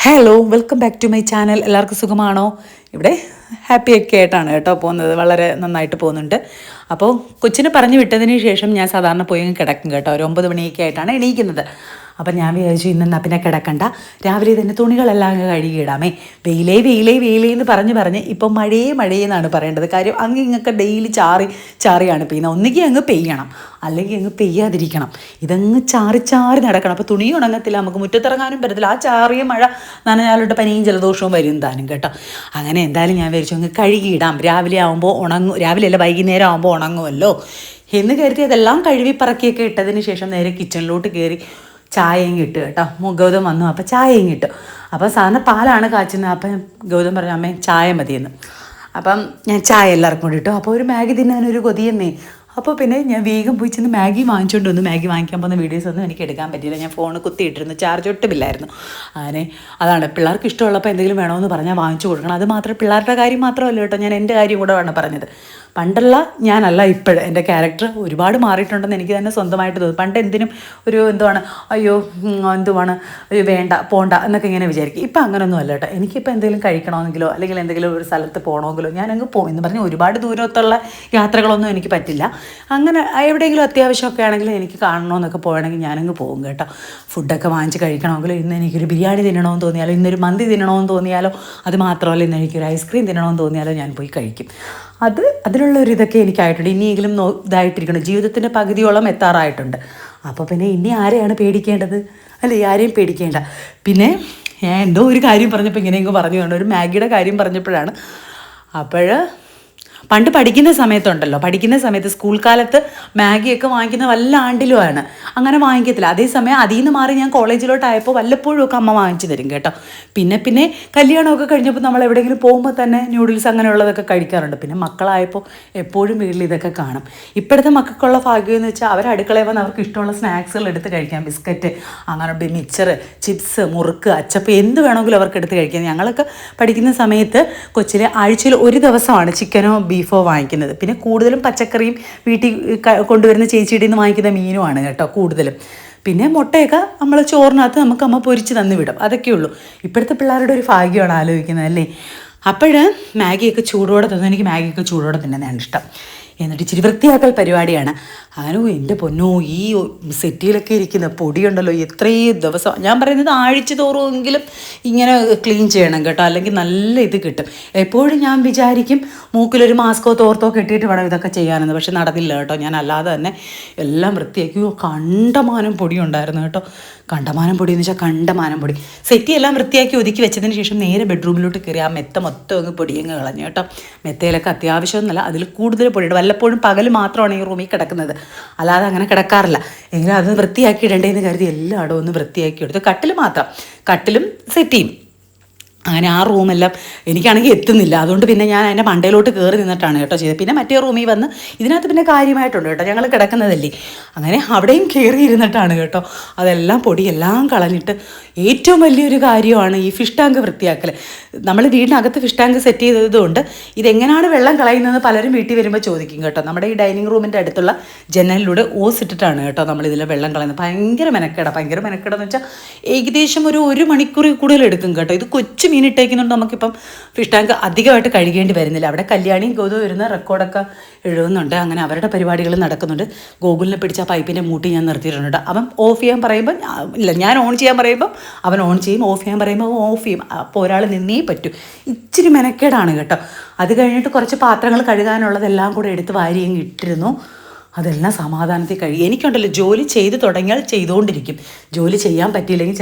Hello, welcome back to my channel. എല്ലാവർക്കും സുഖമാണോ? ഇവിടെ ഹാപ്പിയൊക്കെ ആയിട്ടാണ് കേട്ടോ പോകുന്നത്. വളരെ നന്നായിട്ട് പോകുന്നുണ്ട്. അപ്പോൾ കൊച്ചിനെ പറഞ്ഞു വിട്ടതിന് ശേഷം ഞാൻ സാധാരണ പോയി കിടക്കും കേട്ടോ. ഒരു 9 മണിയൊക്കെ ആയിട്ടാണ് എണീക്കുന്നത്. അപ്പം ഞാൻ വിചാരിച്ചു ഇന്നെന്നാ പിന്നെ കിടക്കണ്ട, രാവിലെ തന്നെ തുണികളെല്ലാം കഴുകിയിടാമേ. വെയിലേ വെയിലേ വെയിലേ എന്ന് പറഞ്ഞ് ഇപ്പം മഴയേ മഴയെന്നാണ് പറയേണ്ടത്. കാര്യം അങ്ങ് ഇങ്ങൊക്കെ ഡെയിലി ചാറിയാണ് പെയ്യുന്നത്. ഒന്നുകിൽ അങ്ങ് പെയ്യണം, അല്ലെങ്കിൽ അങ്ങ് പെയ്യാതിരിക്കണം. ഇതങ്ങ് ചാറി നടക്കണം. അപ്പോൾ തുണി ഉണങ്ങത്തില്ല, നമുക്ക് മുറ്റത്തിറങ്ങാനും പറ്റത്തില്ല. ആ ചാറിയ മഴ നനഞ്ഞാലോട്ട് പനിയും ജലദോഷവും വരും താനും കേട്ടോ. അങ്ങനെ എന്തായാലും ഞാൻ വിചാരിച്ചു അങ്ങ് കഴുകിയിടാം. രാവിലെ ആകുമ്പോൾ ഉണങ്ങും, രാവിലെ അല്ല വൈകുന്നേരം ആകുമ്പോൾ ഉണങ്ങുമല്ലോ എന്ന് കരുതി അതെല്ലാം കഴുകി പറക്കിയൊക്കെ ഇട്ടതിന് ശേഷം നേരെ കിച്ചണിലോട്ട് കയറി ചായയും കിട്ടും കേട്ടോ. ഗൗതം വന്നു, അപ്പോൾ ചായയും കിട്ടും. അപ്പോൾ സാധാരണ പാലാണ് കാച്ചുന്നത്. അപ്പം ഗൗതം പറഞ്ഞു അമ്മേ ചായ മതിയെന്ന്. അപ്പം ഞാൻ ചായ എല്ലാവർക്കും കൂടി ഇട്ടു. അപ്പോൾ ഒരു മാഗി തിന്നാനൊരു കൊതിയെന്നേ. അപ്പോൾ പിന്നെ ഞാൻ വേഗം പോയി ചെന്ന് മാഗി വാങ്ങിച്ചുകൊണ്ട് വന്നു. മാഗി വാങ്ങിക്കാൻ പോകുന്ന വീഡിയോസ് ഒന്നും എനിക്ക് എടുക്കാൻ പറ്റിയില്ല. ഞാൻ ഫോൺ കുത്തിയിട്ടിരുന്നു, ചാർജ് ഒട്ടുമില്ലായിരുന്നു. അങ്ങനെ അതാണ്, പിള്ളേർക്ക് ഇഷ്ടമുള്ളപ്പോൾ എന്തെങ്കിലും വേണമെന്ന് പറഞ്ഞാൽ വാങ്ങിച്ചു കൊടുക്കണം. അത് മാത്രം പിള്ളേരുടെ കാര്യം മാത്രമല്ല കേട്ടോ, ഞാൻ എൻ്റെ കാര്യം കൂടെ വേണം പറഞ്ഞത്. പണ്ടുള്ള ഞാനല്ല ഇപ്പോഴും, എൻ്റെ ക്യാരക്ടർ ഒരുപാട് മാറിയിട്ടുണ്ടെന്ന് എനിക്ക് തന്നെ സ്വന്തമായിട്ട് തോന്നും. പണ്ട് എന്തിനും ഒരു അയ്യോ ഒരു വേണ്ട പോണ്ട എന്നൊക്കെ ഇങ്ങനെ വിചാരിക്കും. ഇപ്പം അങ്ങനെയൊന്നും അല്ല കേട്ടോ. എനിക്കിപ്പോൾ എന്തെങ്കിലും കഴിക്കണമെന്നെങ്കിലോ അല്ലെങ്കിൽ എന്തെങ്കിലും ഒരു സ്ഥലത്ത് പോകണമെങ്കിലോ ഞാനങ്ങ് പോകും. എന്ന് പറഞ്ഞാൽ ഒരുപാട് ദൂരത്തുള്ള യാത്രകളൊന്നും എനിക്ക് പറ്റില്ല. അങ്ങനെ എവിടെയെങ്കിലും അത്യാവശ്യമൊക്കെ ആണെങ്കിലും എനിക്ക് കാണണമെന്നൊക്കെ പോകണമെങ്കിൽ ഞാനങ്ങ് പോകും കേട്ടോ. ഫുഡൊക്കെ വാങ്ങിച്ച് കഴിക്കണമെങ്കിലോ, ഇന്ന് എനിക്കൊരു ബിരിയാണി തിന്നണമെന്ന് തോന്നിയാലോ, ഇന്നൊരു മന്തി തിന്നണമെന്ന് തോന്നിയാലോ, അത് മാത്രമല്ല ഇന്ന് എനിക്കൊരു ഐസ്ക്രീം തിന്നണമെന്ന് തോന്നിയാലോ ഞാൻ പോയി കഴിക്കും. അതിനുള്ളൊരു ഇതൊക്കെ എനിക്കായിട്ടുണ്ട്. ഇനിയെങ്കിലും ഇതായിട്ടിരിക്കണം. ജീവിതത്തിൻ്റെ പകുതിയോളം എത്താറായിട്ടുണ്ട്. അപ്പോൾ പിന്നെ ഇനി ആരെയാണ് പേടിക്കേണ്ടത്? അല്ലേ, ആരെയും പേടിക്കേണ്ട. പിന്നെ ഞാൻ എന്തോ ഒരു കാര്യം പറഞ്ഞപ്പോൾ ഇങ്ങനെയെങ്കിലും പറഞ്ഞു കൊണ്ട് ഒരു മാഗിയുടെ കാര്യം പറഞ്ഞപ്പോഴാണ്. പണ്ട് പഠിക്കുന്ന സമയത്ത് സ്കൂൾ കാലത്ത് മാഗിയൊക്കെ വാങ്ങിക്കുന്ന വല്ല ആണ്ടിലുമാണ്. അങ്ങനെ വാങ്ങിക്കത്തില്ല. അതേസമയം അതിൽ നിന്ന് മാറി ഞാൻ കോളേജിലോട്ടായപ്പോൾ വല്ലപ്പോഴും ഒക്കെ അമ്മ വാങ്ങിച്ചു തരും കേട്ടോ. പിന്നെ കല്യാണമൊക്കെ കഴിഞ്ഞപ്പോൾ നമ്മൾ എവിടെയെങ്കിലും പോകുമ്പോൾ തന്നെ ന്യൂഡിൽസ് അങ്ങനെയുള്ളതൊക്കെ കഴിക്കാറുണ്ട്. പിന്നെ മക്കളായപ്പോൾ എപ്പോഴും വീട്ടിൽ ഇതൊക്കെ കാണും. ഇപ്പോഴത്തെ മക്കൾക്കുള്ള ഭാഗ്യം എന്ന് വെച്ചാൽ അവർ അടുക്കളയിൽ വന്ന് അവർക്ക് ഇഷ്ടമുള്ള സ്നാക്സുകൾ എടുത്ത് കഴിക്കാം. ബിസ്ക്കറ്റ്, അങ്ങനെ മിക്സർ, ചിപ്സ്, മുറുക്ക്, അച്ചപ്പ് എന്ത് വേണമെങ്കിലും അവർക്ക് എടുത്ത് കഴിക്കാം. ഞങ്ങളൊക്കെ പഠിക്കുന്ന സമയത്ത് കൊച്ചിലെ ആഴ്ചയിൽ ഒരു ദിവസമാണ് ചിക്കനോ ബീഫോ വാങ്ങിക്കുന്നത്. പിന്നെ കൂടുതലും പച്ചക്കറിയും വീട്ടിൽ കൊണ്ടുവരുന്ന ചേച്ചിയുടെ നിന്ന് വാങ്ങിക്കുന്ന മീനുമാണ് കേട്ടോ കൂടുതലും. പിന്നെ മുട്ടയൊക്കെ നമ്മൾ ചോറിനകത്ത് നമുക്ക് അമ്മ പൊരിച്ച് തന്നു വിടും. അതൊക്കെയുള്ളൂ. ഇപ്പോഴത്തെ പിള്ളേരുടെ ഒരു ഭാഗ്യമാണ് ആലോചിക്കുന്നത് അല്ലേ. മാഗിയൊക്കെ ചൂടോടെ തന്നെ, എനിക്ക് മാഗിയൊക്കെ ചൂടോടെ തിന്നുന്നതാണ് ഇഷ്ടം. എന്നിട്ട് ഇച്ചിരി വൃത്തിയാക്കൽ പരിപാടിയാണ്. എൻ്റെ പൊന്നോ, ഈ സെറ്റിയിലൊക്കെ ഇരിക്കുന്ന പൊടിയുണ്ടല്ലോ, എത്രയും ദിവസം ഞാൻ പറയുന്നത് ആഴ്ച തോറുമെങ്കിലും ഇങ്ങനെ ക്ലീൻ ചെയ്യണം കേട്ടോ, അല്ലെങ്കിൽ നല്ല ഇത് കിട്ടും. എപ്പോഴും ഞാൻ വിചാരിക്കും മൂക്കിലൊരു മാസ്കോ തോർത്തോ കെട്ടിയിട്ട് വേണം ഇതൊക്കെ ചെയ്യാനെന്ന്. പക്ഷെ നടന്നില്ല കേട്ടോ. ഞാൻ അല്ലാതെ തന്നെ എല്ലാം വൃത്തിയാക്കി. കണ്ടമാനം പൊടി ഉണ്ടായിരുന്നു കേട്ടോ. കണ്ടമാനം പൊടി എന്ന് വെച്ചാൽ കണ്ടമാനം പൊടി. സെറ്റി എല്ലാം വൃത്തിയാക്കി ഒതുക്കി വെച്ചതിന് ശേഷം നേരെ ബെഡ്റൂമിലോട്ട് കയറി ആ മെത്ത മൊത്തം അങ്ങ് പൊടിയങ്ങ് കളഞ്ഞു കേട്ടോ. മെത്തയിലൊക്കെ അത്യാവശ്യമൊന്നുമല്ല, അതിൽ കൂടുതൽ പൊടിയുണ്ട്. വല്ലപ്പോഴും പകൽ മാത്രമാണ് ഈ റൂമിൽ കിടക്കുന്നത്, അല്ലാതെ അങ്ങനെ കിടക്കാറില്ല. എങ്കിലും അത് വൃത്തിയാക്കി ഇടേണ്ടതെന്ന് കരുതി എല്ലായിടവും ഒന്ന് വൃത്തിയാക്കി എടുത്തു. കട്ടിലും സെറ്റിയും. അങ്ങനെ ആ റൂമെല്ലാം എനിക്കാണെങ്കിൽ എത്തുന്നില്ല. അതുകൊണ്ട് പിന്നെ ഞാൻ അതിൻ്റെ മണ്ടയിലോട്ട് കയറി നിന്നിട്ടാണ് കേട്ടോ ചെയ്തത്. പിന്നെ മറ്റേ റൂമിൽ വന്ന് ഇതിനകത്ത് പിന്നെ കാര്യമായിട്ടുണ്ട് കേട്ടോ, ഞങ്ങൾ കിടക്കുന്നതല്ലേ. അങ്ങനെ അവിടെയും കയറി ഇരുന്നിട്ടാണ് കേട്ടോ അതെല്ലാം പൊടിയെല്ലാം കളഞ്ഞിട്ട്. ഏറ്റവും വലിയൊരു കാര്യമാണ് ഈ ഫിഷ് ടാങ്ക് വൃത്തിയാക്കൽ. നമ്മൾ വീടിനകത്ത് ഫിഷ് ടാങ്ക് സെറ്റ് ചെയ്തതുകൊണ്ട് ഇതെങ്ങനെയാണ് വെള്ളം കളയുന്നതെന്ന് പലരും വീട്ടിൽ വരുമ്പോൾ ചോദിക്കും കേട്ടോ. നമ്മുടെ ഈ ഡൈനിങ് റൂമിൻ്റെ അടുത്തുള്ള ജനലിലൂടെ ഓസ് ഇട്ടിട്ടാണ് കേട്ടോ നമ്മളിതിൽ വെള്ളം കളയുന്നത്. ഭയങ്കര മെനക്കെടെന്ന് വെച്ചാൽ ഏകദേശം ഒരു മണിക്കൂർ കൂടുതൽ എടുക്കും കേട്ടോ. ഇത് കൊച്ചു മീൻ ഇട്ടേക്കുന്നുണ്ട്. നമുക്കിപ്പം ഫിഷ് ടാങ്ക് അധികമായിട്ട് കഴുകേണ്ടി വരുന്നില്ല. അവിടെ കല്യാണിയും ഗൗതം വരുന്ന റെക്കോർഡൊക്കെ എഴുതുന്നുണ്ട്. അങ്ങനെ അവരുടെ പരിപാടികൾ നടക്കുന്നുണ്ട്. ഗൂഗിളിനെ പിടിച്ച പൈപ്പിൻ്റെ മൂട്ടി ഞാൻ നിർത്തിയിട്ടുണ്ട്. അവൻ ഓഫ് ചെയ്യാൻ പറയുമ്പോൾ ഇല്ല, ഞാൻ ഓൺ ചെയ്യാൻ പറയുമ്പോൾ അവൻ ഓൺ ചെയ്യും, ഓഫ് ചെയ്യാൻ പറയുമ്പോൾ അവൻ ഓഫ് ചെയ്യും. അപ്പോൾ ഒരാൾ നിന്നേ പറ്റൂ. ഇച്ചിരി മെനക്കേടാണ് കേട്ടോ. അത് കഴിഞ്ഞിട്ട് കുറച്ച് പാത്രങ്ങൾ കഴുകാനുള്ളതെല്ലാം കൂടെ എടുത്ത് വാരിയും ഇട്ടിരുന്നു. അതെല്ലാം സമാധാനത്തിൽ കഴിയും. എനിക്കുണ്ടല്ലോ, ജോലി ചെയ്ത് തുടങ്ങിയാൽ ചെയ്തുകൊണ്ടിരിക്കും. ജോലി ചെയ്യാൻ പറ്റിയില്ലെങ്കിൽ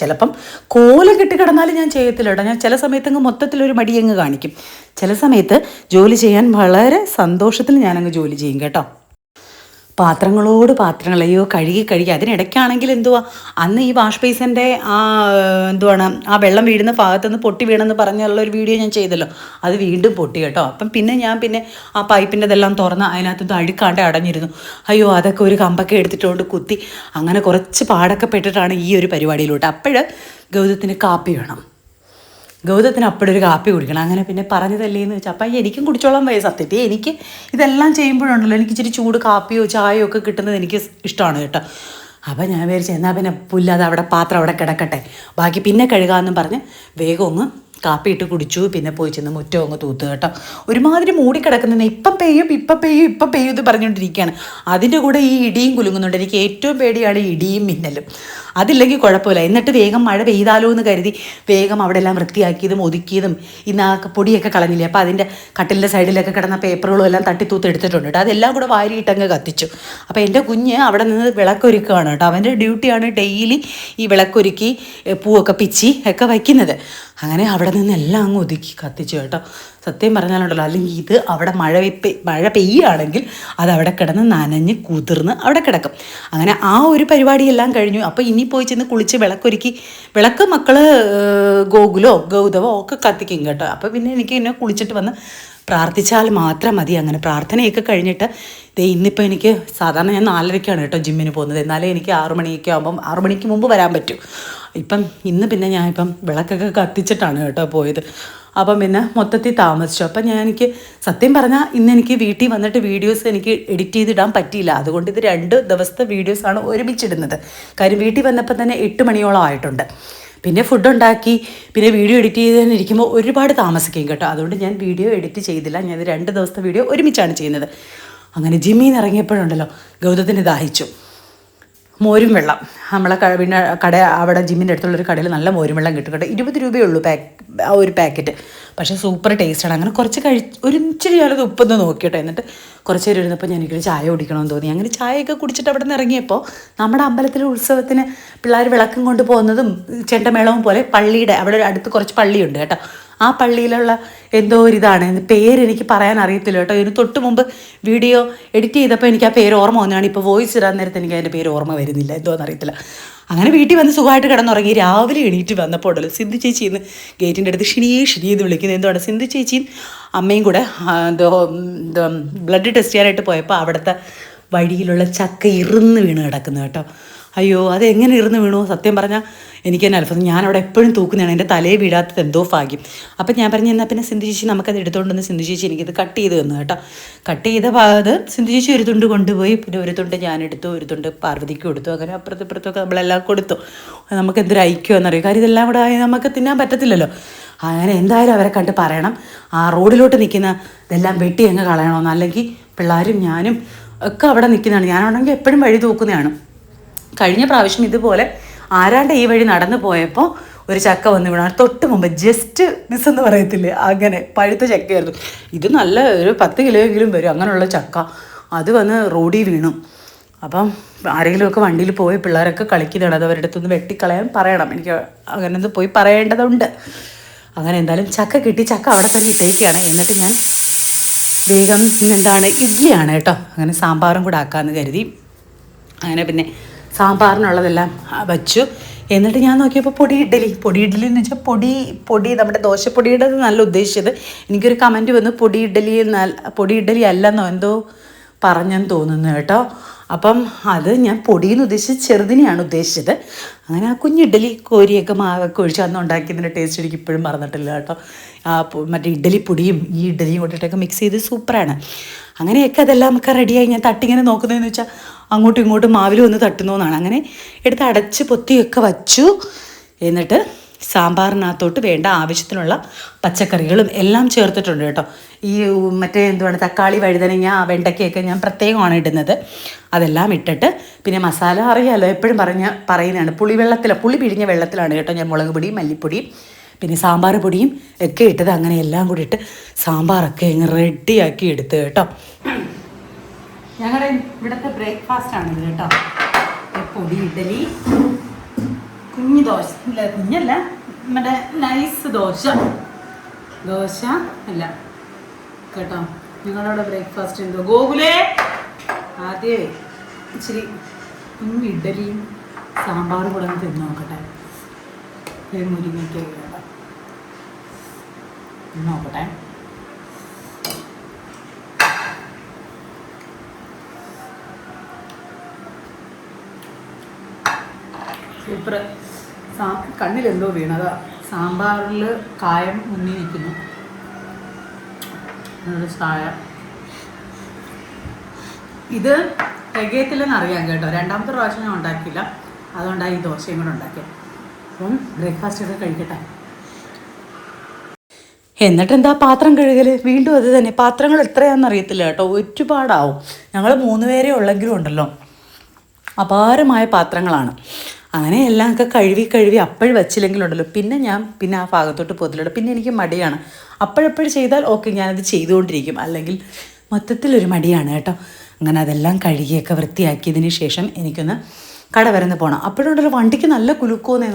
ചിലപ്പം കോലം കെട്ടി കിടന്നാലും ഞാൻ ചെയ്യത്തില്ല കേട്ടോ. ഞാൻ ചില സമയത്തങ്ങ് മൊത്തത്തിലൊരു മടിയങ്ങ് കാണിക്കും. ചില സമയത്ത് ജോലി ചെയ്യാൻ വളരെ സന്തോഷത്തിൽ ഞാനങ്ങ് ജോലി ചെയ്യും കേട്ടോ. പാത്രങ്ങളെയോ കഴുകി അതിനിടയ്ക്കാണെങ്കിൽ അന്ന് ഈ വാഷ് ബേസിൻ്റെ ആ വെള്ളം വീഴുന്ന ഭാഗത്തുനിന്ന് പൊട്ടി വീണെന്ന് പറഞ്ഞുള്ള ഒരു വീഡിയോ ഞാൻ ചെയ്തല്ലോ, അത് വീണ്ടും പൊട്ടി കേട്ടോ. അപ്പം പിന്നെ ആ പൈപ്പിൻ്റെ ഇതെല്ലാം തുറന്ന് അതിനകത്ത് അഴുക്കാണ്ട് അടഞ്ഞിരുന്നു. അയ്യോ, അതൊക്കെ ഒരു കമ്പൊക്കെ എടുത്തിട്ടുകൊണ്ട് കുത്തി അങ്ങനെ കുറച്ച് പാടൊക്കെ പെട്ടിട്ടാണ് ഈ ഒരു പരിപാടിയിലോട്ട്. ഗൗതത്തിന് കാപ്പി വേണം. ഗൗതത്തിന് അപ്പോഴൊരു കാപ്പി കുടിക്കണം. അങ്ങനെ പിന്നെ പറഞ്ഞതല്ലേ എന്ന് വെച്ചാൽ അപ്പം എനിക്കും കുടിച്ചോളാൻ വയ്യ. സത്യത്തിൽ എനിക്ക് ഇതെല്ലാം ചെയ്യുമ്പോഴുണ്ടല്ലോ എനിക്ക് ഇച്ചിരി ചൂട് കാപ്പിയോ ചായയോ ഒക്കെ കിട്ടുന്നത് എനിക്ക് ഇഷ്ടമാണ് കേട്ടോ. അപ്പം ഞാൻ വിചാരിച്ചു എന്നാൽ പിന്നെ പുല്ലാതെ അവിടെ പാത്രം അവിടെ കിടക്കട്ടെ, ബാക്കി പിന്നെ കഴുകാമെന്നും പറഞ്ഞ് വേഗം ഒന്ന് കാപ്പിയിട്ട് കുടിച്ചു. പിന്നെ പോയി ചെന്ന് മുറ്റം അങ്ങ് തൂത്ത് കേട്ടോ. ഒരുമാതിരി മൂടിക്കിടക്കുന്ന ഇപ്പം പെയ്യും എന്ന് പറഞ്ഞുകൊണ്ടിരിക്കുകയാണ്. അതിൻ്റെ കൂടെ ഈ ഇടിയും കുലുങ്ങുന്നുണ്ട്. എനിക്ക് ഏറ്റവും പേടിയാണ് ഇടിയും മിന്നലും. അതില്ലെങ്കിൽ കുഴപ്പമില്ല. എന്നിട്ട് വേഗം മഴ പെയ്താലോ എന്ന് കരുതി വേഗം അവിടെ എല്ലാം വൃത്തിയാക്കിയതും ഒതുക്കിയതും ഇന്ന് ആ പൊടിയൊക്കെ കളഞ്ഞില്ലേ, അപ്പോൾ അതിൻ്റെ കട്ടിലിൻ്റെ സൈഡിലൊക്കെ കിടന്ന പേപ്പറുകളും എല്ലാം തട്ടിത്തൂത്ത് എടുത്തിട്ടുണ്ട് കേട്ടോ. അതെല്ലാം കൂടെ വാരിയിട്ടങ്ങ് കത്തിച്ചു. അപ്പോൾ എൻ്റെ കുഞ്ഞ് അവിടെ നിന്ന് വിളക്കൊരുക്കുകയാണ് കേട്ടോ. അവൻ്റെ ഡ്യൂട്ടിയാണ് ഡെയിലി ഈ വിളക്കൊരുക്കി പൂവൊക്കെ പിച്ചി ഒക്കെ വയ്ക്കുന്നത്. അങ്ങനെ അവിടെ നിന്ന് എല്ലാം അങ്ങ് ഒതുക്കി കത്തിച്ചു കേട്ടോ. സത്യം പറഞ്ഞാലുണ്ടല്ലോ, അല്ലെങ്കിൽ ഇത് അവിടെ മഴ പെയ്യുകയാണെങ്കിൽ അതവിടെ കിടന്ന് നനഞ്ഞ് കുതിർന്ന് അവിടെ കിടക്കും. അങ്ങനെ ആ ഒരു പരിപാടിയെല്ലാം കഴിഞ്ഞു. അപ്പോൾ ഇനി പോയി ചെന്ന് കുളിച്ച് വിളക്കൊരുക്കി, വിളക്ക് മക്കൾ ഗോകുലോ ഗൗതമോ ഒക്കെ കത്തിക്കും കേട്ടോ. അപ്പോൾ പിന്നെ എനിക്ക് എന്നെ കുളിച്ചിട്ട് വന്ന് പ്രാർത്ഥിച്ചാൽ മാത്രം മതി. അങ്ങനെ പ്രാർത്ഥനയൊക്കെ കഴിഞ്ഞിട്ട് ഇന്നിപ്പോൾ എനിക്ക് സാധാരണ ഞാൻ 4:30-ക്കാണ് കേട്ടോ ജിമ്മിന് പോകുന്നത്. എന്നാലേ എനിക്ക് 6 മണിയൊക്കെ ആകുമ്പം 6 മണിക്ക് മുമ്പ് വരാൻ പറ്റൂ. ഇന്ന് പിന്നെ ഞാൻ വിളക്കൊക്കെ കത്തിച്ചിട്ടാണ് കേട്ടോ പോയത്. അപ്പം പിന്നെ മൊത്തത്തിൽ താമസിച്ചു. അപ്പം എനിക്ക് സത്യം പറഞ്ഞാൽ ഇന്ന് എനിക്ക് വീട്ടിൽ വന്നിട്ട് വീഡിയോസ് എനിക്ക് എഡിറ്റ് ചെയ്തിടാൻ പറ്റിയില്ല. അതുകൊണ്ട് ഇത് 2 ദിവസത്തെ വീഡിയോസാണ് ഒരുമിച്ചിടുന്നത്. കാര്യം വീട്ടിൽ വന്നപ്പോൾ തന്നെ 8 മണിയോളം ആയിട്ടുണ്ട്. പിന്നെ ഫുഡ് ഉണ്ടാക്കി പിന്നെ വീഡിയോ എഡിറ്റ് ചെയ്തിരിക്കുമ്പോൾ ഒരുപാട് താമസിക്കും കേട്ടോ. അതുകൊണ്ട് ഞാൻ വീഡിയോ എഡിറ്റ് ചെയ്തില്ല. ഞാൻ 2 ദിവസത്തെ വീഡിയോ ഒരുമിച്ചാണ് ചെയ്യുന്നത്. അങ്ങനെ ജിമ്മിൽ നിന്ന് ഇറങ്ങിയപ്പോഴുണ്ടല്ലോ ഗൗതത്തിന് ദാഹിച്ചു. മോരും വെള്ളം നമ്മളെ പിന്നെ അവിടെ ജിമ്മിൻ്റെ അടുത്തുള്ളൊരു കടയിൽ നല്ല മോരും വെള്ളം കിട്ടും കേട്ടോ. 20 രൂപയേ ഉള്ളൂ ആ ഒരു പാക്കറ്റ്. പക്ഷേ സൂപ്പർ ടേസ്റ്റാണ്. അങ്ങനെ കുറച്ച് ഒരു ഇച്ചിരി ഞാനത് ഉപ്പൊന്ന് നോക്കിയിട്ടോ. എന്നിട്ട് കുറച്ച് നേരം ഇരുന്നപ്പോൾ എനിക്കൊരു ചായ കുടിക്കണമെന്ന് തോന്നി. അങ്ങനെ ചായയൊക്കെ കുടിച്ചിട്ട് അവിടെ നിന്ന് ഇറങ്ങിയപ്പോൾ നമ്മുടെ അമ്പലത്തിലെ ഉത്സവത്തിന് പിള്ളേർ വിളക്കം കൊണ്ട് പോകുന്നതും ചെണ്ടമേളവും പോലെ പള്ളിയുടെ അവിടെ അടുത്ത് കുറച്ച് പള്ളിയുണ്ട് കേട്ടോ. ആ പള്ളിയിലുള്ള എന്തോ ഒരിതാണ്, പേരെനിക്ക് പറയാൻ അറിയത്തില്ല കേട്ടോ. ഇതിന് തൊട്ട് മുമ്പ് വീഡിയോ എഡിറ്റ് ചെയ്തപ്പോൾ എനിക്ക് ആ പേര് ഓർമ്മ വന്നതാണ്. ഇപ്പോൾ വോയിസ് ഇടാൻ നേരത്തെ എനിക്ക് അതിൻ്റെ പേര് ഓർമ്മ വരുന്നില്ല, എന്തോന്ന് അറിയത്തില്ല. അങ്ങനെ വീട്ടിൽ വന്ന് സുഖമായിട്ട് കിടന്നുറങ്ങി. രാവിലെ എണീറ്റ് വന്നപ്പോൾ ഉണ്ടല്ലോ സിന്ധു ചേച്ചി ഇന്ന് ഗേറ്റിൻ്റെ അടുത്ത് ഷിണിയെന്ന് വിളിക്കുന്നത്. എന്തുകൊണ്ട് സിന്ധു ചേച്ചിയും അമ്മയും കൂടെ ബ്ലഡ് ടെസ്റ്റ് ചെയ്യാനായിട്ട് പോയപ്പോൾ അവിടുത്തെ വഴിയിലുള്ള ചക്ക ഇറുന്ന് വീണ് കിടക്കുന്നു കേട്ടോ. അയ്യോ, അതെങ്ങനെ ഇരുന്ന് വീണു? സത്യം പറഞ്ഞാൽ എനിക്ക് തന്നെ അത്ഭുതം. ഞാനവിടെ എപ്പോഴും തൂക്കുന്നതാണ്, എൻ്റെ തലയെ വീഴാത്തത് എന്തോ ഭാഗ്യം. അപ്പം ഞാൻ പറഞ്ഞു എന്നാൽ പിന്നെ സിന്ധു ചേച്ചി നമുക്കത് എടുത്തുകൊണ്ടെന്ന് സിന്ധു ചേച്ചി എനിക്കിത് കട്ട് ചെയ്ത് തന്നു കേട്ടോ. കട്ട് ചെയ്ത അത് സിന്ധു ചേച്ചി ഒരു തുണ്ട് കൊണ്ടുപോയി. പിന്നെ ഒരു തുണ്ട് ഞാനെടുത്തു, ഒരു തുണ്ട് പാർവതിക്കും എടുത്തു. അങ്ങനെ അപ്പുറത്തൊക്കെ നമ്മളെല്ലാം കൊടുത്തു. നമുക്ക് എന്തൊരു ഐക്യമെന്നറിയും. കാര്യം ഇതെല്ലാം കൂടെ ആയി നമുക്ക് തിന്നാൻ പറ്റത്തില്ലല്ലോ. അങ്ങനെ എന്തായാലും അവരെ കണ്ട് പറയണം, ആ റോഡിലോട്ട് നിൽക്കുന്ന ഇതെല്ലാം വെട്ടി അങ്ങ് കളയണമെന്ന്. അല്ലെങ്കിൽ പിള്ളേരും ഞാനും ഒക്കെ അവിടെ നിൽക്കുന്നതാണ്. ഞാനാണെങ്കിൽ എപ്പോഴും വഴി തൂക്കുന്നതാണ്. കഴിഞ്ഞ പ്രാവശ്യം ഇതുപോലെ ആരാണ്ട് ഈ വഴി നടന്നു പോയപ്പോൾ ഒരു ചക്ക വന്ന് വീണാണ്. തൊട്ട് മുമ്പ് ജസ്റ്റ് മിസ് എന്ന് പറയത്തില്ലേ, അങ്ങനെ പഴുത്ത ചക്കയായിരുന്നു. ഇത് നല്ല ഒരു 10 കിലോയെങ്കിലും വരും അങ്ങനെയുള്ള ചക്ക. അത് വന്ന് റോഡിൽ വീണു. അപ്പം ആരെങ്കിലുമൊക്കെ വണ്ടിയിൽ പോയി പിള്ളേരൊക്കെ കളിക്കുന്നതാണ്. അത് അവരുടെ അടുത്തൊന്ന് വെട്ടിക്കളയാൻ പറയണം. എനിക്ക് അങ്ങനെ പോയി പറയേണ്ടതുണ്ട്. അങ്ങനെ എന്തായാലും ചക്ക കിട്ടി. ചക്ക അവിടെ തന്നെ ഇട്ടേക്കാണ്. എന്നിട്ട് ഞാൻ വേഗം ഇഡ്ഡലിയാണ് കേട്ടോ. അങ്ങനെ സാമ്പാറും കൂടെ ആക്കാമെന്ന് കരുതി. അങ്ങനെ പിന്നെ സാമ്പാറിനുള്ളതെല്ലാം വച്ചു. എന്നിട്ട് ഞാൻ നോക്കിയപ്പോൾ പൊടി ഇഡ്ഡലി എന്ന് വെച്ചാൽ പൊടി നമ്മുടെ ദോശപ്പൊടിയുടെ നല്ല ഉദ്ദേശിച്ചത്. എനിക്കൊരു കമൻറ്റ് വന്നു പൊടി ഇഡ്ഡലി അല്ലെന്നോ എന്തോ പറഞ്ഞെന്ന് തോന്നുന്നു കേട്ടോ. അപ്പം അത് ഞാൻ പൊടിയെന്ന് ഉദ്ദേശിച്ചത് ചെറുതിനെയാണ് ഉദ്ദേശിച്ചത്. അങ്ങനെ ആ കുഞ്ഞ് ഇഡ്ഡലി കോരിയൊക്കെ മാവൊക്കെ ഒഴിച്ച് അന്ന് ഉണ്ടാക്കിയതിൻ്റെ ടേസ്റ്റ് എനിക്ക് ഇപ്പോഴും മറന്നിട്ടില്ല കേട്ടോ. മറ്റേ ഇഡ്ഡലിപ്പൊടിയും ഈ ഇഡ്ഡലിയും കൂട്ടിയിട്ടൊക്കെ മിക്സ് ചെയ്ത് സൂപ്പറാണ്. അങ്ങനെയൊക്കെ അതെല്ലാം ഒക്കെ റെഡിയായി. ഞാൻ തട്ടിങ്ങനെ നോക്കുന്നതെന്ന് വെച്ചാൽ അങ്ങോട്ടും ഇങ്ങോട്ടും മാവിൽ വന്ന് തട്ടുന്നതാണ്. അങ്ങനെ എടുത്ത് അടച്ച് പൊത്തിയൊക്കെ വച്ചു. എന്നിട്ട് സാമ്പാറിനകത്തോട്ട് വേണ്ട ആവശ്യത്തിനുള്ള പച്ചക്കറികളും എല്ലാം ചേർത്തിട്ടുണ്ട് കേട്ടോ. ഈ മറ്റേ തക്കാളി, വഴുതനങ്ങ, വെണ്ടയ്ക്കയൊക്കെ ഞാൻ പ്രത്യേകമാണ് ഇടുന്നത്. അതെല്ലാം ഇട്ടിട്ട് പിന്നെ മസാല അറിയാമല്ലോ, എപ്പോഴും പറയുന്നതാണ് പുളി പിഴിഞ്ഞ വെള്ളത്തിലാണ് കേട്ടോ ഞാൻ മുളക് പൊടിയും മല്ലിപ്പൊടിയും പിന്നെ സാമ്പാർ പൊടിയും ഒക്കെ ഇട്ടത്. അങ്ങനെ എല്ലാം കൂടി ഇട്ട് സാമ്പാറൊക്കെ അങ്ങ് റെഡിയാക്കി എടുത്ത് കേട്ടോ. ഞങ്ങളുടെ ഇവിടുത്തെ ബ്രേക്ക്ഫാസ്റ്റാണിത് കേട്ടോ. പൊടി ഇഡ്ഡലി, കുഞ്ഞ് ദോശ, ഇല്ല കുഞ്ഞല്ല നമ്മുടെ നൈസ് ദോശ അല്ല കേട്ടോ. നിങ്ങളവിടെ ബ്രേക്ക്ഫാസ്റ്റ് എന്തോ? ഗോകുലേ ആദ്യമേ ഇച്ചിരി കുഞ്ഞ് ഇഡ്ഡലിയും സാമ്പാറും കൂടെ ഒന്ന് തിന്ന് നോക്കട്ടെ. മുരിങ്ങയ്ക്ക കേട്ടോ നോക്കട്ടെ. സൂപ്പർ. കണ്ണിലെന്തോ വീണതാ. സാമ്പാറിൽ കായം മുന്നിൽ നിൽക്കുന്നു. ചായ ഇത് തികയത്തില്ലെന്ന് അറിയാം കേട്ടോ. രണ്ടാമത്തെ പ്രാവശ്യം ഞാൻ ഉണ്ടാക്കിയില്ല, അതുകൊണ്ടാണ് ഈ ദോശയും കൂടെ ഉണ്ടാക്കിയത്. അപ്പം ബ്രേക്ക്ഫാസ്റ്റ് ഒക്കെ കഴിക്കട്ടെ. എന്നിട്ട് എന്താ പാത്രം കഴുകൽ, വീണ്ടും അത് തന്നെ. പാത്രങ്ങൾ എത്രയാണെന്ന് അറിയത്തില്ല കേട്ടോ, ഒരുപാടാവും. ഞങ്ങൾ 3 പേരേ ഉള്ളെങ്കിലും ഉണ്ടല്ലോ, അപാരമായ പാത്രങ്ങളാണ്. അങ്ങനെ എല്ലാം ഒക്കെ കഴുകി അപ്പോഴും വെച്ചില്ലെങ്കിലുണ്ടല്ലോ പിന്നെ ആ ഭാഗത്തോട്ട് പോകത്തില്ല. പിന്നെ എനിക്ക് മടിയാണ്. അപ്പോഴപ്പോഴും ചെയ്താൽ ഓക്കെ, ഞാനത് ചെയ്തുകൊണ്ടിരിക്കും. അല്ലെങ്കിൽ മൊത്തത്തിലൊരു മടിയാണ് കേട്ടോ. അങ്ങനെ അതെല്ലാം കഴുകിയൊക്കെ വൃത്തിയാക്കിയതിന് ശേഷം എനിക്കൊന്ന് കട വരെ പോകണം. അപ്പോഴുണ്ടല്ലോ വണ്ടിക്ക് നല്ല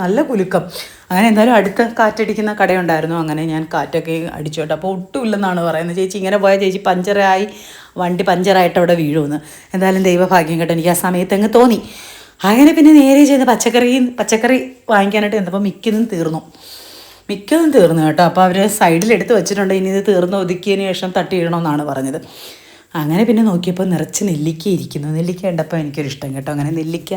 നല്ല കുലുക്കം. അങ്ങനെ എന്തായാലും അടുത്ത് കാറ്റടിക്കുന്ന കടയുണ്ടായിരുന്നു. അങ്ങനെ ഞാൻ കാറ്റൊക്കെ അടിച്ചു കേട്ടോ. അപ്പോൾ ഒട്ടുമില്ലെന്നാണ് പറയുന്നത്. ചേച്ചി ഇങ്ങനെ പോയാൽ ചേച്ചി പഞ്ചറായി, വണ്ടി പഞ്ചറായിട്ട് അവിടെ വീഴുമെന്ന്. എന്തായാലും ദൈവഭാഗ്യം കേട്ടോ, എനിക്ക് ആ സമയത്ത് അങ്ങ് തോന്നി. അങ്ങനെ പിന്നെ നേരെ ചെയ്ത് പച്ചക്കറി വാങ്ങിക്കാനായിട്ട് എന്തപ്പോൾ മിക്കതും തീർന്നു കേട്ടോ. അപ്പോൾ അവർ സൈഡിലെടുത്ത് വെച്ചിട്ടുണ്ട്. ഇനി ഇത് തീർന്ന് ഒതുക്കിയതിന് ശേഷം തട്ടിയിടണമെന്നാണ് പറഞ്ഞത്. അങ്ങനെ പിന്നെ നോക്കിയപ്പോൾ നിറച്ച് നെല്ലിക്ക ഇരിക്കുന്നു. നെല്ലിക്ക കണ്ടപ്പോൾ എനിക്കൊരിഷ്ടം കേട്ടോ. അങ്ങനെ നെല്ലിക്ക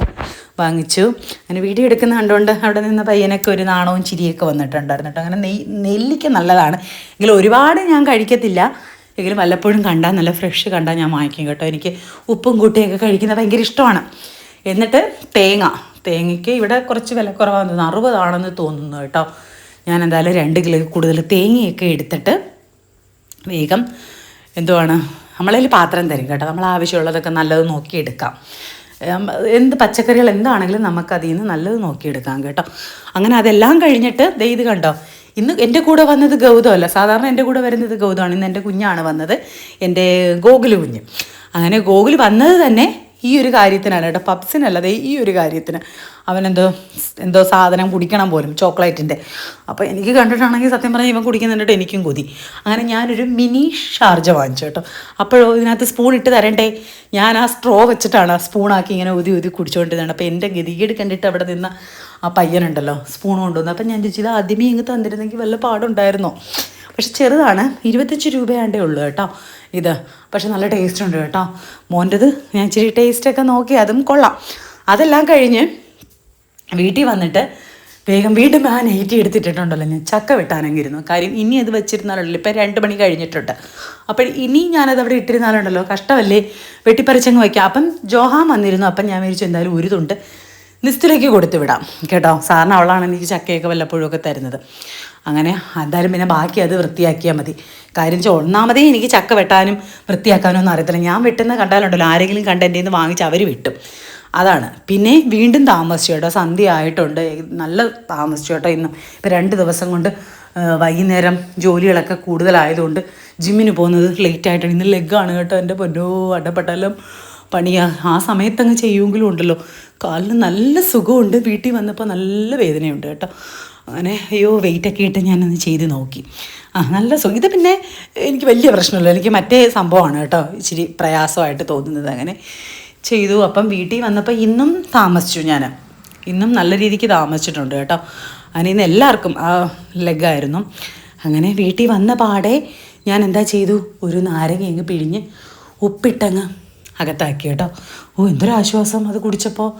വാങ്ങിച്ചു. അങ്ങനെ വീഡിയോ എടുക്കുന്ന കണ്ടുകൊണ്ട് അവിടെ നിന്ന് പയ്യനൊക്കെ ഒരു നാണവും ചിരിയൊക്കെ വന്നിട്ടുണ്ടായിരുന്നു കേട്ടോ. അങ്ങനെ നെല്ലിക്ക നല്ലതാണ് എങ്കിലും ഒരുപാട് ഞാൻ കഴിക്കത്തില്ല. എങ്കിലും വല്ലപ്പോഴും കണ്ടാൽ നല്ല ഫ്രഷ് കണ്ടാൽ ഞാൻ വാങ്ങിക്കും കേട്ടോ. എനിക്ക് ഉപ്പും കൂട്ടിയൊക്കെ കഴിക്കുന്നത് ഭയങ്കര ഇഷ്ടമാണ്. എന്നിട്ട് തേങ്ങയ്ക്ക് ഇവിടെ കുറച്ച് വില കുറവാണെന്ന് തോന്നുന്നു, 60 ആണെന്ന് തോന്നുന്നു കേട്ടോ. ഞാൻ എന്തായാലും 2 കിലോ കൂടുതൽ തേങ്ങയൊക്കെ എടുത്തിട്ട് വേഗം നമ്മളതിൽ പാത്രം തരും കേട്ടോ. നമ്മൾ ആവശ്യമുള്ളതൊക്കെ നല്ലത് നോക്കിയെടുക്കാം. എന്ത് പച്ചക്കറികൾ എന്താണെങ്കിലും നമുക്കതിൽ നിന്ന് നല്ലത് നോക്കിയെടുക്കാം കേട്ടോ. അങ്ങനെ അതെല്ലാം കഴിഞ്ഞിട്ട് ഇത് കണ്ടോ, ഇന്ന് എൻ്റെ കൂടെ വന്നത് ഗൗതമല്ല. സാധാരണ എൻ്റെ കൂടെ വരുന്നത് ഗൗതമാണ്. ഇന്ന് എൻ്റെ കുഞ്ഞാണ് വന്നത്, എൻ്റെ ഗോകുല് കുഞ്ഞ്. അങ്ങനെ ഗോകുല് വന്നത് തന്നെ ഈ ഒരു കാര്യത്തിനാണ് കേട്ടോ, പപ്സിനല്ലാതെ ഈ ഒരു കാര്യത്തിന്. അവനെന്തോ സാധനം കുടിക്കണം പോലും, ചോക്ലേറ്റിൻ്റെ. അപ്പോൾ എനിക്ക് കണ്ടിട്ടാണെങ്കിൽ സത്യം പറഞ്ഞാൽ ഇവൻ കുടിക്കുന്നുണ്ട്, എനിക്കും കൊതി. അങ്ങനെ ഞാനൊരു മിനി ഷാർജ വാങ്ങിച്ചു കേട്ടോ. അപ്പോഴോ ഇതിനകത്ത് സ്പൂൺ ഇട്ട് തരണ്ടേ, ഞാൻ ആ സ്ട്രോ വെച്ചിട്ടാണ് ആ സ്പൂണാക്കി ഇങ്ങനെ ഊതി കുടിച്ചുകൊണ്ടിരുന്നത്. അപ്പോൾ എൻ്റെ ഗതികേട് കണ്ടിട്ട് അവിടെ നിന്ന് ആ പയ്യനുണ്ടല്ലോ സ്പൂൺ കൊണ്ടുവന്നു. അപ്പം ഞാൻ ചോദിച്ചത് ആദ്യമേ ഇങ്ങ് തന്നിരുന്നെങ്കിൽ വല്ല പാടുണ്ടായിരുന്നോ. പക്ഷെ ചെറുതാണ്, 25 രൂപയാണ്ടേ ഉള്ളൂ കേട്ടോ ഇത്. പക്ഷെ നല്ല ടേസ്റ്റ് ഉണ്ട് കേട്ടോ. മോൻ്റെത് ഞാൻ ഇച്ചിരി ടേസ്റ്റൊക്കെ നോക്കി, അതും കൊള്ളാം. അതെല്ലാം കഴിഞ്ഞ് വീട്ടിൽ വന്നിട്ട് വീണ്ടും ആ നെയ്റ്റി എടുത്തിട്ടുണ്ടല്ലോ, ഞാൻ ചക്ക വെട്ടാനെങ്കിരുന്നു. കാര്യം ഇനി അത് വെച്ചിരുന്നാലുണ്ടല്ലോ, ഇപ്പം 2 മണി കഴിഞ്ഞിട്ടുണ്ട്. അപ്പോൾ ഇനി ഞാനത് അവിടെ ഇട്ടിരുന്നാലുണ്ടല്ലോ കഷ്ടമല്ലേ, വെട്ടിപ്പറിച്ചങ്ങ് വയ്ക്കാം. അപ്പം ജോഹാൻ വന്നിരുന്നു. അപ്പം ഞാൻ വിചാരിച്ചു എന്തായാലും ഒരു തുണ്ട് നിസ്തിലേക്ക് കൊടുത്തു വിടാം കേട്ടോ. സാറിന് അവളാണ് എനിക്ക് ചക്കയൊക്കെ വല്ലപ്പോഴും ഒക്കെ തരുന്നത്. അങ്ങനെ എന്തായാലും പിന്നെ ബാക്കി അത് വൃത്തിയാക്കിയാൽ മതി. കാര്യം ഒന്നാമതേ എനിക്ക് ചക്ക വെട്ടാനും വൃത്തിയാക്കാനും ഒന്നും അറിയത്തില്ല. ഞാൻ വെട്ടുന്ന കണ്ടാലുണ്ടല്ലോ, ആരെങ്കിലും കണ്ട് എൻ്റെ നിന്ന് വാങ്ങിച്ച് അവർ വെട്ടും, അതാണ്. പിന്നെ വീണ്ടും താമസിച്ചു കേട്ടോ, സന്ധ്യ ആയിട്ടുണ്ട്, നല്ല താമസിച്ചു കേട്ടോ. ഇന്നും ഇപ്പം 2 ദിവസം കൊണ്ട് വൈകുന്നേരം ജോലികളൊക്കെ കൂടുതലായതുകൊണ്ട് ജിമ്മിന് പോകുന്നത് ലേറ്റായിട്ടാണ്. ഇന്ന് ലെഗാണ് കേട്ടോ. എൻ്റെ പൊന്നോ, അടപെട്ടാലും പണിയാണ്. ആ സമയത്തങ്ങ് ചെയ്യുമെങ്കിലും ഉണ്ടല്ലോ കാലിന് നല്ല സുഖമുണ്ട്. വീട്ടിൽ വന്നപ്പോൾ നല്ല വേദനയുണ്ട് കേട്ടോ. അങ്ങനെ വെയിറ്റൊക്കെ ഇട്ട് ഞാനൊന്ന് ചെയ്ത് നോക്കി. നല്ല സുഖം. ഇത് പിന്നെ എനിക്ക് വലിയ പ്രശ്നമില്ല, എനിക്ക് മറ്റേ സംഭവമാണ് കേട്ടോ ഇച്ചിരി പ്രയാസമായിട്ട് തോന്നുന്നത്. അങ്ങനെ ചെയ്തു. അപ്പം വീട്ടിൽ വന്നപ്പോൾ ഇന്നും താമസിച്ചു. ഇന്നും നല്ല രീതിക്ക് താമസിച്ചിട്ടുണ്ട് കേട്ടോ. അങ്ങനെ ഇന്ന് എല്ലാവർക്കും ആ ലെഗായിരുന്നു. അങ്ങനെ വീട്ടിൽ വന്ന പാടെ ഞാൻ എന്താ ചെയ്തു, ഒരു നാരങ്ങ അങ്ങ് പിഴിഞ്ഞ് ഉപ്പിട്ടങ്ങ് അകത്താക്കി കേട്ടോ. എന്തൊരാശ്വാസം അത് കുടിച്ചപ്പോൾ.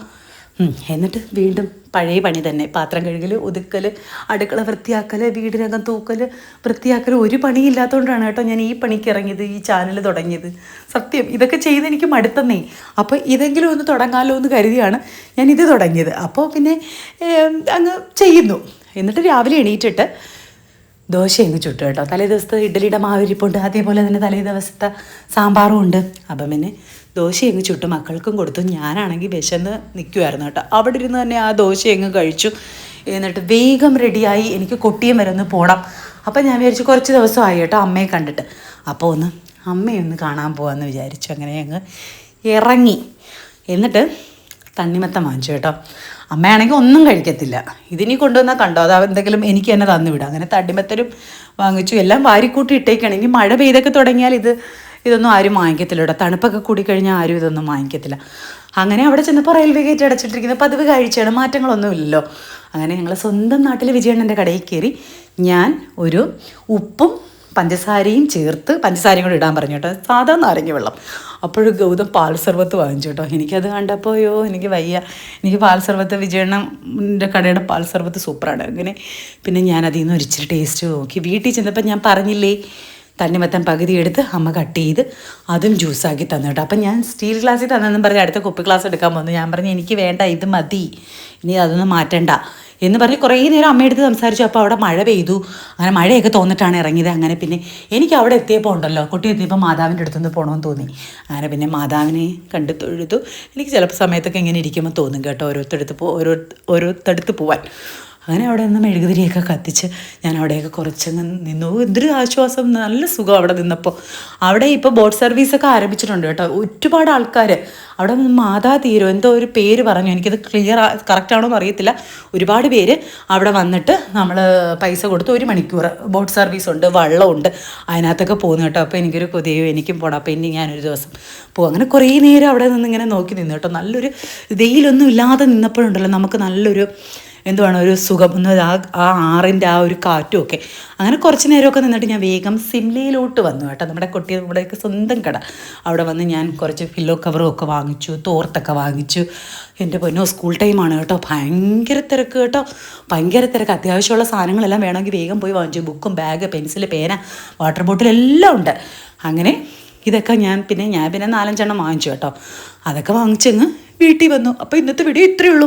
എന്നിട്ട് വീണ്ടും പഴയ പണി തന്നെ, പാത്രം കഴുകൽ, ഒതുക്കൽ, അടുക്കള വൃത്തിയാക്കൽ, വീടിനകം തൂക്കൽ, വൃത്തിയാക്കൽ. ഒരു പണിയില്ലാത്തതുകൊണ്ടാണ് കേട്ടോ ഞാൻ ഈ പണിക്ക് ഇറങ്ങിയത്, ഈ ചാനൽ തുടങ്ങിയത്. സത്യം ഇതൊക്കെ ചെയ്ത് എനിക്ക് മടുത്തന്നേ. അപ്പോൾ ഇതെങ്കിലും ഒന്ന് തുടങ്ങാമല്ലോ എന്ന് കരുതിയാണ് ഞാനിത് തുടങ്ങിയത്. അപ്പോൾ പിന്നെ അങ്ങ് ചെയ്യുന്നു. എന്നിട്ട് രാവിലെ എണീറ്റിട്ട് ദോശ അങ്ങ് ചുട്ടു കേട്ടോ. തലേ ദിവസത്തെ ഇഡ്ഡലിയുടെ മാവിരിപ്പുണ്ട്, അതേപോലെ തന്നെ തലേ ദിവസത്തെ സാമ്പാറും ഉണ്ട്. അപ്പം പിന്നെ ദോശ അങ്ങ് ചുട്ട് മക്കൾക്കും കൊടുത്തു. ഞാനാണെങ്കിൽ വിശന്ന് നിൽക്കുമായിരുന്നു കേട്ടോ. അവിടെ ഇരുന്ന് തന്നെ ആ ദോശ അങ്ങ് കഴിച്ചു. എന്നിട്ട് വേഗം റെഡിയായി, എനിക്ക് കൊട്ടിയം വരെ ഒന്ന് പോകണം. അപ്പം ഞാൻ വിചാരിച്ചു കുറച്ച് ദിവസമായി കേട്ടോ അമ്മയെ കണ്ടിട്ട്, അപ്പോൾ അമ്മയൊന്ന് കാണാൻ പോകാമെന്ന് വിചാരിച്ചു. അങ്ങനെ അങ്ങ് ഇറങ്ങി. എന്നിട്ട് തണ്ണിമത്തം വാങ്ങിച്ചു കേട്ടോ. അമ്മയാണെങ്കിൽ ഒന്നും കഴിക്കത്തില്ല. ഇതിനി കൊണ്ടുവന്നാൽ കണ്ടോ, അത് എന്തെങ്കിലും എനിക്ക് തന്നെ തന്നു വിടാം. അങ്ങനെ തണ്ണിമത്തരും വാങ്ങിച്ചു. എല്ലാം വാരിക്കൂട്ടി ഇട്ടേക്കാണ്. ഇനി മഴ പെയ്തൊക്കെ തുടങ്ങിയാൽ ഇതൊന്നും ആരും വാങ്ങിക്കത്തില്ല കേട്ടോ. തണുപ്പൊക്കെ കൂടിക്കഴിഞ്ഞാൽ ആരും ഇതൊന്നും വാങ്ങിക്കത്തില്ല. അങ്ങനെ അവിടെ ചെന്നപ്പോൾ റെയിൽവേ ഗേറ്റ് അടച്ചിട്ടിരിക്കുന്ന പതിവ് കാഴ്ചയാണ്, മാറ്റങ്ങളൊന്നുമില്ലല്ലോ. അങ്ങനെ ഞങ്ങൾ സ്വന്തം നാട്ടിൽ വിജയണ്ണൻ്റെ കടയിൽ കയറി ഞാൻ ഒരു ഉപ്പും പഞ്ചസാരയും ചേർത്ത്, പഞ്ചസാരയും കൂടെ ഇടാൻ പറഞ്ഞു കേട്ടോ, സാധാ നാരങ്ങ വെള്ളം. അപ്പോഴും ഗൗതം പാൽ സർബത്ത് വാങ്ങിച്ചു കേട്ടോ. എനിക്കത് കണ്ടപ്പോൾ എനിക്ക് വയ്യ. എനിക്ക് പാൽ സർബത്ത്, വിജയണ്ണൻ്റെ കടയുടെ പാൽ സർബത്ത് സൂപ്പറാണ്. അങ്ങനെ പിന്നെ ഞാൻ അതിൽ നിന്ന് ഒരിച്ചിരി ടേസ്റ്റ് നോക്കി. വീട്ടിൽ ചെന്നപ്പോൾ ഞാൻ പറഞ്ഞില്ലേ തണ്ണിമത്തൻ പകുതി എടുത്ത് അമ്മ കട്ട് ചെയ്ത് അതും ജ്യൂസാക്കി തന്നു കേട്ടോ. അപ്പം ഞാൻ സ്റ്റീൽ ഗ്ലാസ്സിൽ തന്നെന്നും പറഞ്ഞ് അടുത്ത കുപ്പി ഗ്ലാസ് എടുക്കാൻ വന്നു. ഞാൻ പറഞ്ഞു എനിക്ക് വേണ്ട, ഇത് മതി, ഇനി അതൊന്നും മാറ്റണ്ട എന്ന് പറഞ്ഞ് കുറേ നേരം അമ്മയെടുത്ത് സംസാരിച്ചു. അപ്പോൾ അവിടെ മഴ പെയ്തു. അങ്ങനെ മഴയൊക്കെ തോന്നിട്ടാണ് ഇറങ്ങിയത്. അങ്ങനെ പിന്നെ എനിക്ക് അവിടെ എത്തിയപ്പോൾ ഉണ്ടല്ലോ, കുട്ടി എത്തിയപ്പോൾ മാതാവിൻ്റെ അടുത്തുനിന്ന് പോകണമെന്ന് തോന്നി. അങ്ങനെ പിന്നെ മാതാവിനെ കണ്ട് തൊഴുതു. എനിക്ക് ചിലപ്പോൾ സമയത്തൊക്കെ ഇങ്ങനെ ഇരിക്കുമ്പോൾ തോന്നും കേട്ടോ ഓരോരുത്തടുത്ത് പോവാൻ. അങ്ങനെ അവിടെ നിന്ന് മെഴുകുതിരിയൊക്കെ കത്തിച്ച് ഞാൻ അവിടെയൊക്കെ കുറച്ചങ്ങ് നിന്നു. എന്തൊരു ആശ്വാസം, നല്ല സുഖം അവിടെ നിന്നപ്പോൾ. അവിടെ ഇപ്പോൾ ബോട്ട് സർവീസൊക്കെ ആരംഭിച്ചിട്ടുണ്ട് കേട്ടോ. ഒരുപാട് ആൾക്കാർ അവിടെ മാതാ തീരം എന്തോ ഒരു പേര് പറഞ്ഞു, എനിക്കത് കറക്റ്റാണോ എന്ന് അറിയത്തില്ല. ഒരുപാട് പേര് അവിടെ വന്നിട്ട് നമ്മൾ പൈസ കൊടുത്ത് 1 മണിക്കൂർ ബോട്ട് സർവീസ് ഉണ്ട്, വള്ളമുണ്ട്, അതിനകത്തൊക്കെ പോകുന്നു കേട്ടോ. അപ്പോൾ എനിക്കൊരു കൊതിയോ, എനിക്കും പോകണം. അപ്പോൾ ഇനി ഞാനൊരു ദിവസം പോകും. അങ്ങനെ കുറേ നേരം അവിടെ നിന്ന് ഇങ്ങനെ നോക്കി നിന്നു കേട്ടോ. നല്ലൊരു വെയിലൊന്നും ഇല്ലാതെ നിന്നപ്പോഴുണ്ടല്ലോ നമുക്ക് നല്ലൊരു എന്തുവാണ് ഒരു സുഖം, ഒന്ന് ആ ആറിൻ്റെ ആ ഒരു കാറ്റും ഒക്കെ. അങ്ങനെ കുറച്ച് നേരമൊക്കെ നിന്നിട്ട് ഞാൻ വേഗം സിംലയിലോട്ട് വന്നു കേട്ടോ. നമ്മുടെയൊക്കെ സ്വന്തം കട. അവിടെ വന്ന് ഞാൻ കുറച്ച് പില്ലോ കവറും ഒക്കെ വാങ്ങിച്ചു, തോർത്തൊക്കെ വാങ്ങിച്ചു. എൻ്റെ പൊന്നോ, സ്കൂൾ ടൈമാണ് കേട്ടോ. ഭയങ്കര തിരക്ക് കേട്ടോ, ഭയങ്കര തിരക്ക്. അത്യാവശ്യമുള്ള സാധനങ്ങളെല്ലാം വേണമെങ്കിൽ വേഗം പോയി വാങ്ങിച്ചു. ബുക്കും, ബാഗ്, പെൻസിൽ, പേന, വാട്ടർ ബോട്ടിൽ എല്ലാം ഉണ്ട്. അങ്ങനെ ഇതൊക്കെ ഞാൻ പിന്നെ 4-5 എണ്ണം വാങ്ങിച്ചു കേട്ടോ. അതൊക്കെ വാങ്ങിച്ചങ്ങ് വീട്ടിൽ വന്നു. അപ്പോൾ ഇന്നത്തെ വീഡിയോ ഇത്രയേ ഉള്ളൂ.